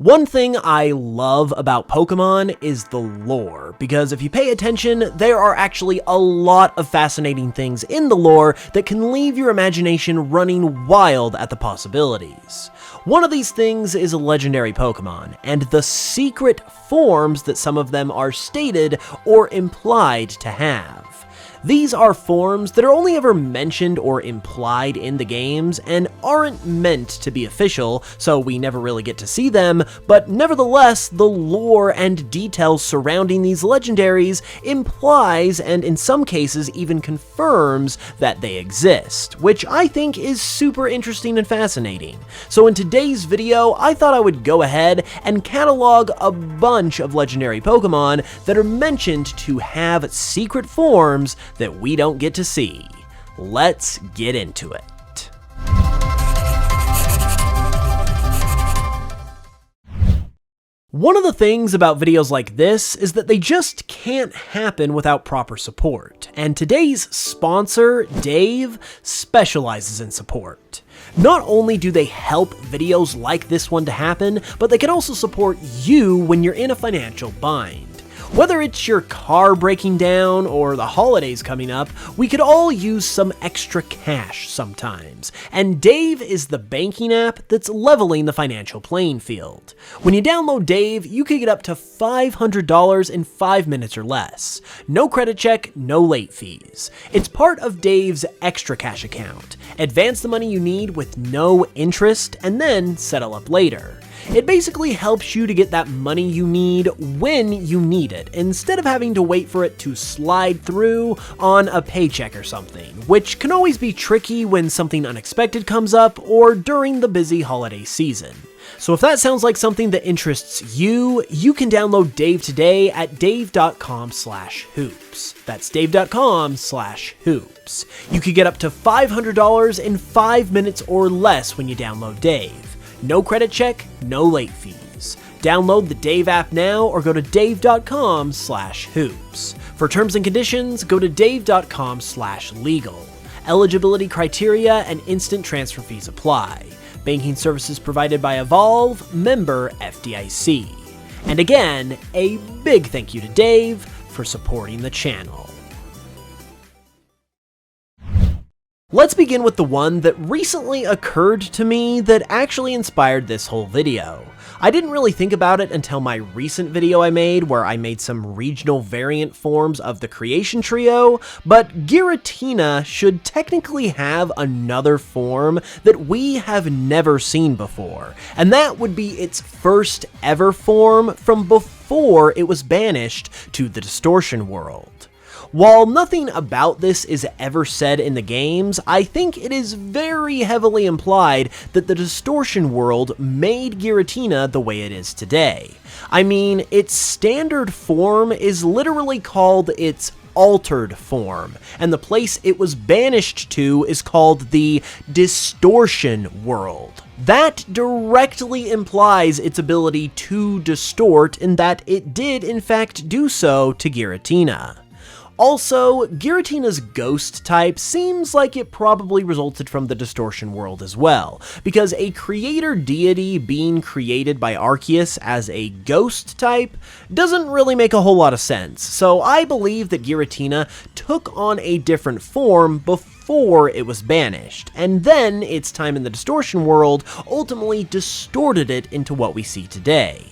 One thing I love about Pokemon is the lore, because if you pay attention, there are actually a lot of fascinating things in the lore that can leave your imagination running wild at the possibilities. One of these things is a legendary Pokemon, and the secret forms that some of them are stated or implied to have. These are forms that are only ever mentioned or implied in the games and aren't meant to be official, so we never really get to see them, but nevertheless, the lore and details surrounding these legendaries implies and in some cases even confirms that they exist, which I think is super interesting and fascinating. So in today's video, I thought I would go ahead and catalog a bunch of legendary Pokemon that are mentioned to have secret forms that we don't get to see. Let's get into it. One of the things about videos like this is that they just can't happen without proper support, and today's sponsor, Dave, specializes in support. Not only do they help videos like this one to happen, but they can also support you when you're in a financial bind. Whether it's your car breaking down or the holidays coming up, we could all use some extra cash sometimes, and Dave is the banking app that's leveling the financial playing field. When you download Dave, you can get up to $500 in 5 minutes or less. No credit check, no late fees. It's part of Dave's extra cash account. Advance the money you need with no interest, and then settle up later. It basically helps you to get that money you need when you need it, instead of having to wait for it to slide through on a paycheck or something, which can always be tricky when something unexpected comes up or during the busy holiday season. So if that sounds like something that interests you, you can download Dave today at dave.com/hoops. That's dave.com/hoops. You could get up to $500 in 5 minutes or less when you download Dave. No credit check, no late fees. Download the Dave app now or go to dave.com/hoops. For terms and conditions, go to dave.com/legal. Eligibility criteria and instant transfer fees apply. Banking services provided by Evolve, member FDIC. And again, a big thank you to Dave for supporting the channel. Let's begin with the one that recently occurred to me that actually inspired this whole video. I didn't really think about it until my recent video I made where I made some regional variant forms of the creation trio, but Giratina should technically have another form that we have never seen before, and that would be its first ever form from before it was banished to the Distortion World. While nothing about this is ever said in the games, I think it is very heavily implied that the Distortion World made Giratina the way it is today. I mean, its standard form is literally called its altered form, and the place it was banished to is called the Distortion World. That directly implies its ability to distort, in that it did in fact do so to Giratina. Also, Giratina's ghost type seems like it probably resulted from the Distortion World as well, because a creator deity being created by Arceus as a ghost type doesn't really make a whole lot of sense, so I believe that Giratina took on a different form before it was banished, and then its time in the Distortion World ultimately distorted it into what we see today.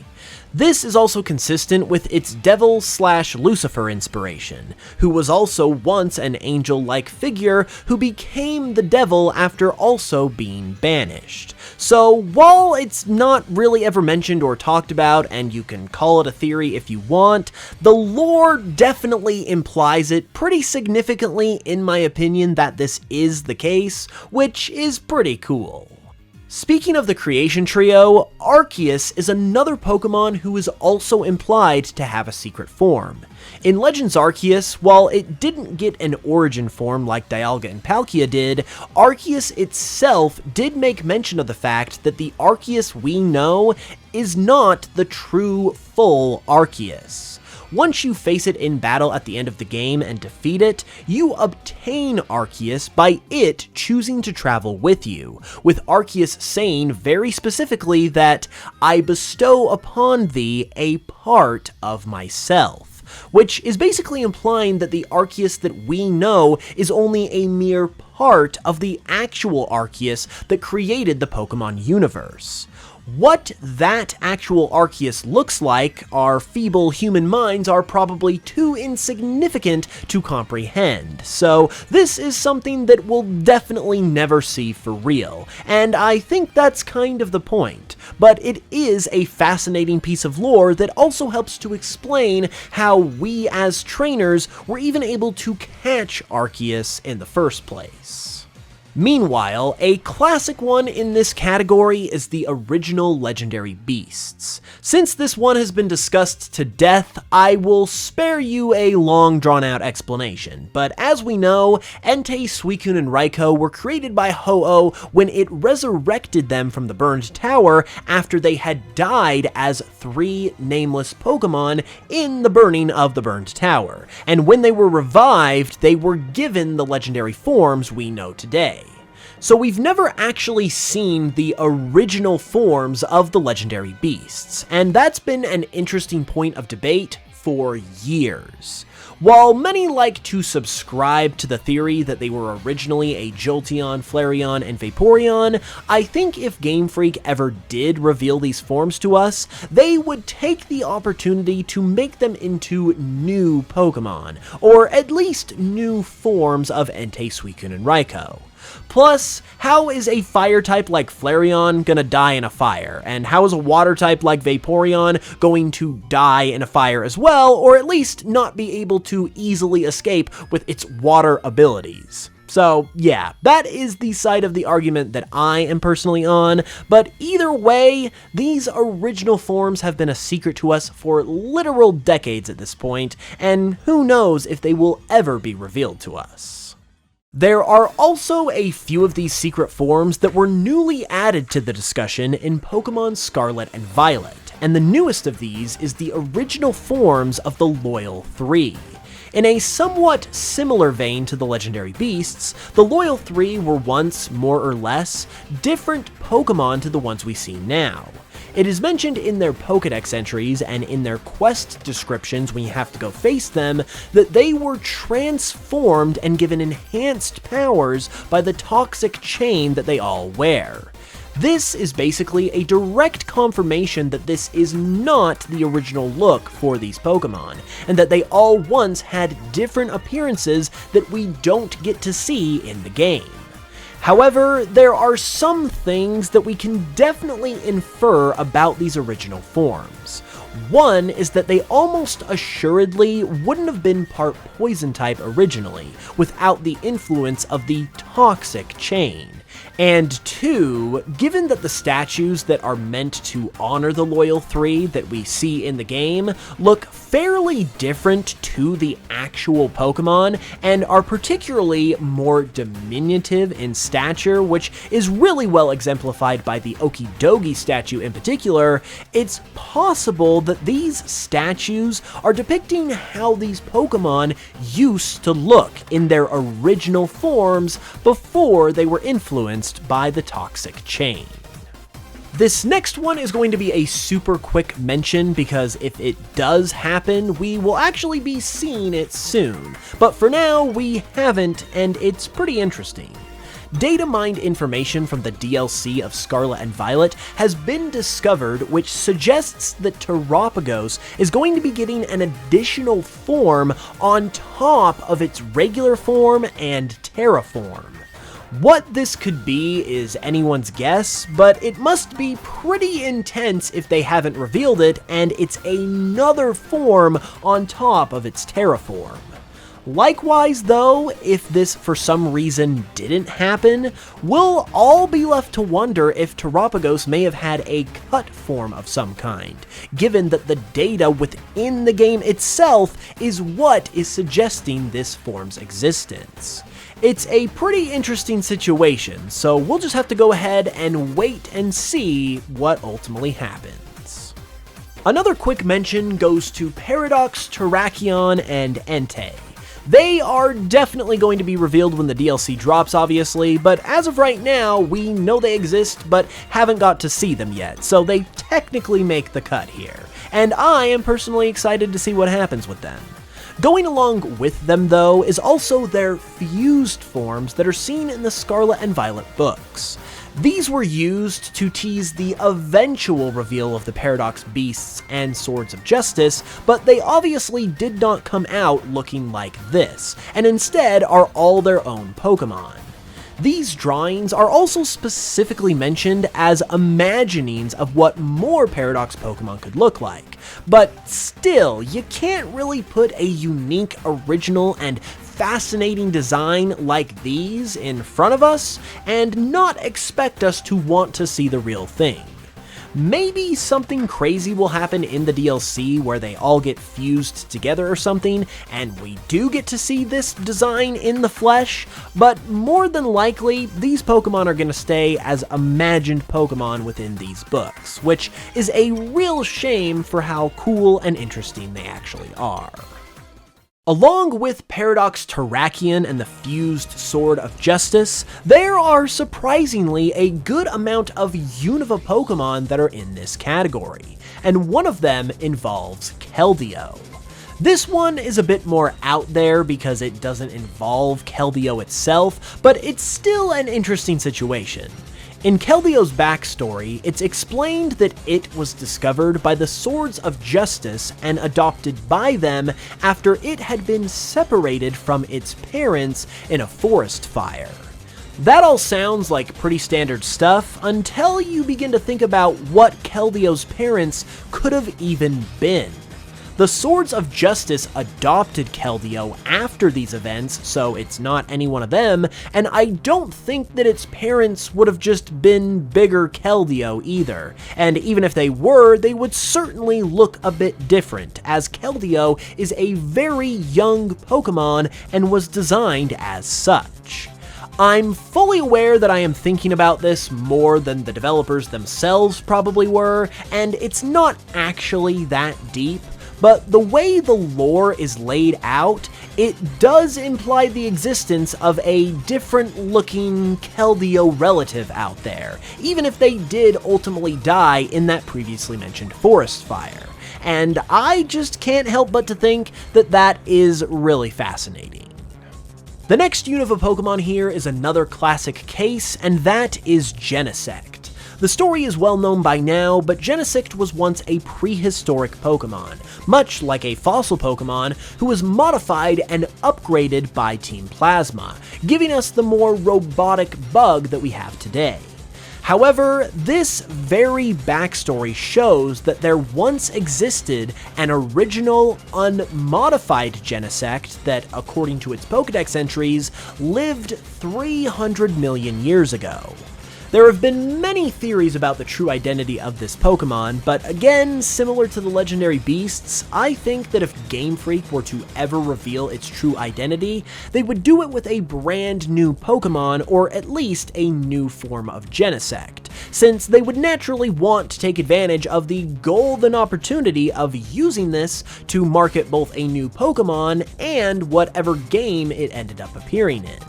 This is also consistent with its Devil/Lucifer inspiration, who was also once an angel-like figure who became the devil after also being banished. So while it's not really ever mentioned or talked about, and you can call it a theory if you want, the lore definitely implies it pretty significantly in my opinion that this is the case, which is pretty cool. Speaking of the creation trio, Arceus is another Pokemon who is also implied to have a secret form. In Legends Arceus, while it didn't get an origin form like Dialga and Palkia did, Arceus itself did make mention of the fact that the Arceus we know is not the true full Arceus. Once you face it in battle at the end of the game and defeat it, you obtain Arceus by it choosing to travel with you, with Arceus saying very specifically that, "I bestow upon thee a part of myself," which is basically implying that the Arceus that we know is only a mere part of the actual Arceus that created the Pokemon universe. What that actual Arceus looks like, our feeble human minds are probably too insignificant to comprehend, so this is something that we'll definitely never see for real, and I think that's kind of the point. But it is a fascinating piece of lore that also helps to explain how we as trainers were even able to catch Arceus in the first place. Meanwhile, a classic one in this category is the original legendary beasts. Since this one has been discussed to death, I will spare you a long drawn-out explanation, but as we know, Entei, Suicune, and Raikou were created by Ho-Oh when it resurrected them from the burned tower after they had died as 3 nameless Pokemon in the burning of the burned tower, and when they were revived, they were given the legendary forms we know today. So we've never actually seen the original forms of the legendary beasts, and that's been an interesting point of debate for years. While many like to subscribe to the theory that they were originally a Jolteon, Flareon, and Vaporeon, I think if Game Freak ever did reveal these forms to us, they would take the opportunity to make them into new Pokemon, or at least new forms of Entei, Suicune, and Raikou. Plus, how is a fire type like Flareon gonna die in a fire? And how is a water type like Vaporeon going to die in a fire as well, or at least not be able to easily escape with its water abilities? So yeah, that is the side of the argument that I am personally on, but either way, these original forms have been a secret to us for literal decades at this point, and who knows if they will ever be revealed to us. There are also a few of these secret forms that were newly added to the discussion in Pokemon Scarlet and Violet, and the newest of these is the original forms of the Loyal 3. In a somewhat similar vein to the legendary beasts, the Loyal 3 were once, more or less, different Pokemon to the ones we see now. It is mentioned in their Pokédex entries and in their quest descriptions when you have to go face them that they were transformed and given enhanced powers by the toxic chain that they all wear. This is basically a direct confirmation that this is not the original look for these Pokemon, and that they all once had different appearances that we don't get to see in the game. However, there are some things that we can definitely infer about these original forms. One is that they almost assuredly wouldn't have been part poison type originally, without the influence of the toxic chain. And 2, given that the statues that are meant to honor the Loyal 3 that we see in the game look fairly different to the actual Pokemon and are particularly more diminutive in stature, which is really well exemplified by the Okidogi statue in particular, it's possible that these statues are depicting how these Pokemon used to look in their original forms before they were influenced by the toxic chain. This next one is going to be a super quick mention because if it does happen, we will actually be seeing it soon. But for now, we haven't, and it's pretty interesting. Data mined information from the DLC of Scarlet and Violet has been discovered, which suggests that Terapagos is going to be getting an additional form on top of its regular form and Terra form. What this could be is anyone's guess, but it must be pretty intense if they haven't revealed it, and it's another form on top of its Terra form. Likewise though, if this for some reason didn't happen, we'll all be left to wonder if Terapagos may have had a cut form of some kind, given that the data within the game itself is what is suggesting this form's existence. It's a pretty interesting situation, so we'll just have to go ahead and wait and see what ultimately happens. Another quick mention goes to Paradox, Terrakion, and Entei. They are definitely going to be revealed when the DLC drops, obviously, but as of right now, we know they exist, but haven't got to see them yet, so they technically make the cut here. And I am personally excited to see what happens with them. Going along with them, though, is also their fused forms that are seen in the Scarlet and Violet books. These were used to tease the eventual reveal of the Paradox Beasts and Swords of Justice, but they obviously did not come out looking like this, and instead are all their own Pokémon. These drawings are also specifically mentioned as imaginings of what more Paradox Pokémon could look like, but still, you can't really put a unique, original, and fascinating design like these in front of us and not expect us to want to see the real thing. Maybe something crazy will happen in the DLC where they all get fused together or something, and we do get to see this design in the flesh, but more than likely, these Pokemon are going to stay as imagined Pokemon within these books, which is a real shame for how cool and interesting they actually are. Along with Paradox Terrakion and the fused Sword of Justice, there are surprisingly a good amount of Unova Pokemon that are in this category, and one of them involves Keldeo. This one is a bit more out there because it doesn't involve Keldeo itself, but it's still an interesting situation. In Keldeo's backstory, it's explained that it was discovered by the Swords of Justice and adopted by them after it had been separated from its parents in a forest fire. That all sounds like pretty standard stuff until you begin to think about what Keldeo's parents could have even been. The Swords of Justice adopted Keldeo after these events, so it's not any one of them, and I don't think that its parents would have just been bigger Keldeo either, and even if they were, they would certainly look a bit different, as Keldeo is a very young Pokemon and was designed as such. I'm fully aware that I am thinking about this more than the developers themselves probably were, and it's not actually that deep, but the way the lore is laid out, it does imply the existence of a different looking Keldeo relative out there, even if they did ultimately die in that previously mentioned forest fire. And I just can't help but to think that that is really fascinating. The next Unova Pokemon here is another classic case, and that is Genesect. The story is well known by now, but Genesect was once a prehistoric Pokemon, much like a fossil Pokemon who was modified and upgraded by Team Plasma, giving us the more robotic bug that we have today. However, this very backstory shows that there once existed an original, unmodified Genesect that, according to its Pokédex entries, lived 300 million years ago. There have been many theories about the true identity of this Pokemon, but again, similar to the legendary beasts, I think that if Game Freak were to ever reveal its true identity, they would do it with a brand new Pokemon, or at least a new form of Genesect, since they would naturally want to take advantage of the golden opportunity of using this to market both a new Pokemon and whatever game it ended up appearing in.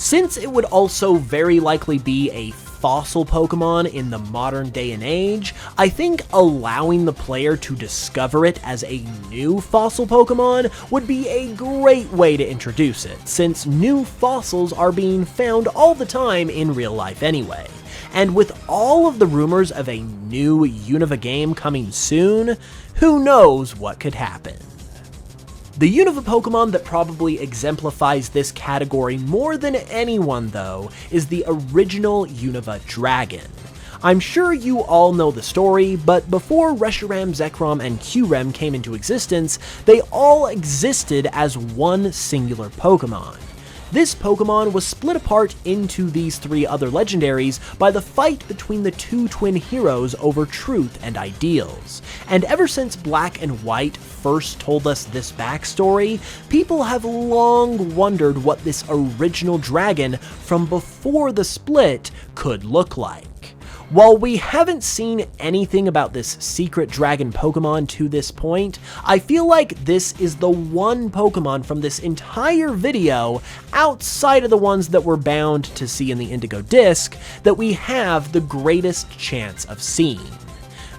Since it would also very likely be a fossil Pokemon in the modern day and age, I think allowing the player to discover it as a new fossil Pokemon would be a great way to introduce it, since new fossils are being found all the time in real life anyway. And with all of the rumors of a new Unova game coming soon, who knows what could happen. The Unova Pokemon that probably exemplifies this category more than anyone, though, is the original Unova Dragon. I'm sure you all know the story, but before Reshiram, Zekrom, and Kyurem came into existence, they all existed as one singular Pokemon. This Pokemon was split apart into these three other legendaries by the fight between the two twin heroes over truth and ideals. And ever since Black and White first told us this backstory, people have long wondered what this original dragon from before the split could look like. While we haven't seen anything about this secret dragon Pokemon to this point, I feel like this is the one Pokemon from this entire video, outside of the ones that we're bound to see in the Indigo Disc, that we have the greatest chance of seeing.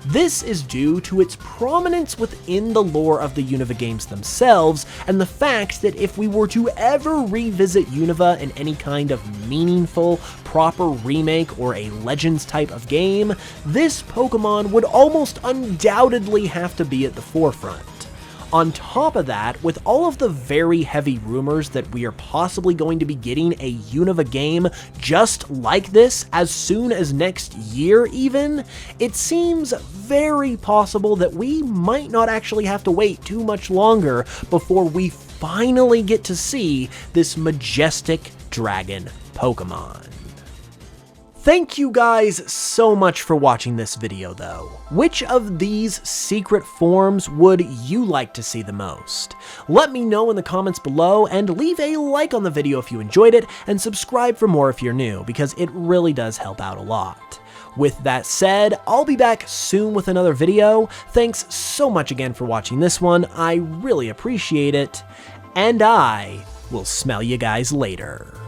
This is due to its prominence within the lore of the Unova games themselves, and the fact that if we were to ever revisit Unova in any kind of meaningful, proper remake or a Legends type of game, this Pokemon would almost undoubtedly have to be at the forefront. On top of that, with all of the very heavy rumors that we are possibly going to be getting a Unova game just like this as soon as next year even, it seems very possible that we might not actually have to wait too much longer before we finally get to see this majestic dragon Pokemon. Thank you guys so much for watching this video though. Which of these secret forms would you like to see the most? Let me know in the comments below, and leave a like on the video if you enjoyed it, and subscribe for more if you're new, because it really does help out a lot. With that said, I'll be back soon with another video. Thanks so much again for watching this one, I really appreciate it, and I will smell you guys later.